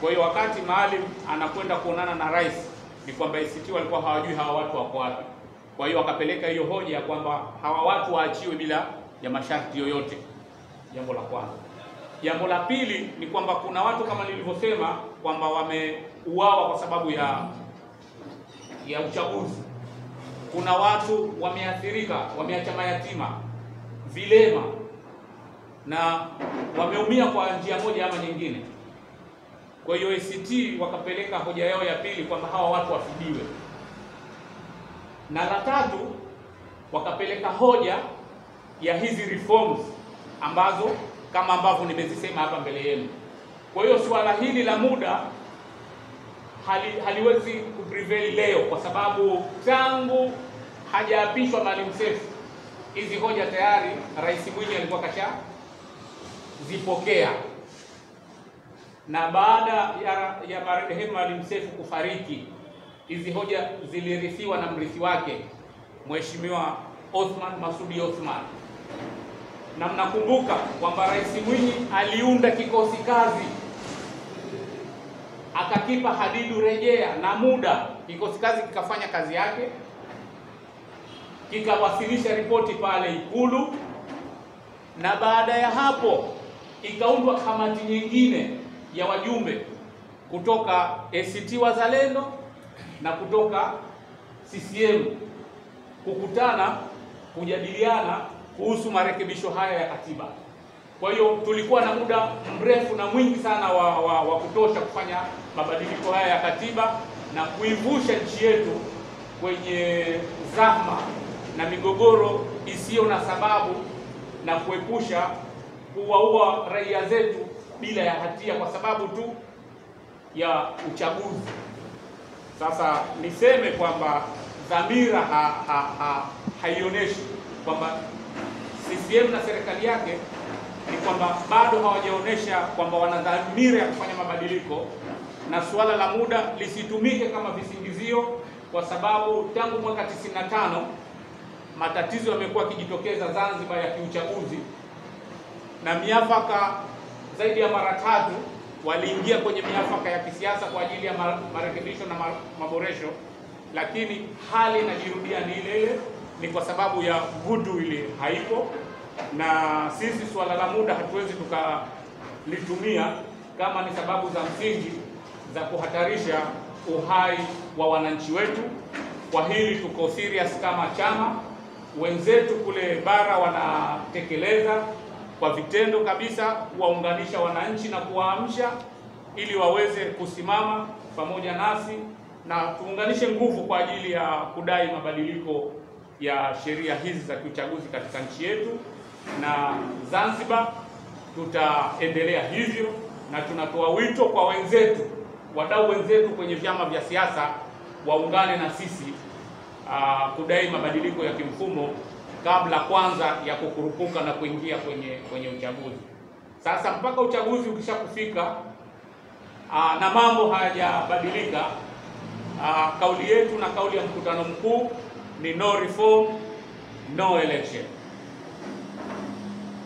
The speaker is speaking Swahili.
Kwa hiyo wakati Maalim anakwenda kuonana na rais, ni kwamba ACT walikuwa hawajui hawa watu wako wapi. Kwa hiyo wakapeleka hiyo hoja kwamba hawa watu waachiwe bila ya masharti yoyote. Jambo la kwanza. Jambo la pili ni kwamba kuna watu kama nilivyosema kwamba wameuawa kwa sababu ya uchaguzi. Kuna watu wameathirika, wameacha mayatima, vilema na wameumia kwa njia moja ama nyingine. Kwa hiyo ACT wakapeleka hoja yao ya pili kwamba hawa watu wafidiwe. Na la tatu wakapeleka hoja ya hizi reforms ambazo kama ambavyo nimezisema hapa mbele yenu. Kwa hiyo suala hili la muda haliwezi kuprevail leo, kwa sababu tangu hajaapishwa Maalim Seif hizi hoja tayari Rais Mwinyi alikuwa kasha zipokea, na baada ya marehemu Maalim Seif kufariki hizi hoja zilirithiwa na mrithi wake Mheshimiwa Othman Masoud Othman. Na mnakumbuka kwamba Rais Mwinyi aliunda kikosi kazi, akakipa hadidu rejea na muda. Kikosi kazi kikafanya kazi yake, kikawasilisha ripoti pale Ikulu, na baada ya hapo ikaundwa kamati nyingine ya wajumbe kutoka ACT Wazalendo na kutoka CCM kukutana kujadiliana kuhusu marekebisho haya ya katiba. Kwa hiyo tulikuwa na muda mrefu na mwingi sana wa kutosha kufanya mabadiliko haya ya katiba na kuivusha nchi yetu kwenye zahma na migogoro isiyo na sababu na kuepusha kuwaua raia zetu bila ya hatia kwa sababu tu ya uchaguzi. Sasa niseme kwamba dhamira haionyeshi kwamba CCM na serikali yake ni kwamba bado hawajaonesha kwamba wana dhamira ya kufanya mabadiliko, na suala la muda lisitumike kama visingizio, kwa sababu tangu mwaka 95 matatizo yamekuwa yakijitokeza Zanzibar ya kiuchaguzi, na miafaka zaidi ya mara 3 waliingia kwenye miafaka ya kisiasa kwa ajili ya marekebisho na maboresho, lakini hali inajirudia ni ile ile. Ni kwa sababu ya goodwill haipo, na sisi swala la muda hatuwezi tukalitumia kama ni sababu za msingi za kuhatarisha uhai wa wananchi wetu. Kwa hili tuko serious kama chama. Wenzetu kule bara wanatekeleza kwa vitendo kabisa kuwaunganisha wananchi na kuwaamsha ili waweze kusimama pamoja nasi na tuunganishe nguvu kwa ajili ya kudai mabadiliko ya sheria hizi za kiuchaguzi katika nchi yetu. Na Zanzibar tutaendelea hivyo, na tunatoa wito kwa wenzetu, wadau wenzetu kwenye vyama vya siasa waungane na sisi kudai mabadiliko ya kimfumo kabla kwanza ya kukurupuka na kuingia kwenye uchaguzi. Sasa mpaka uchaguzi ukishakufika na mambo hayajabadilika, kauli yetu na kauli ya mkutano mkuu ni no reform, no election.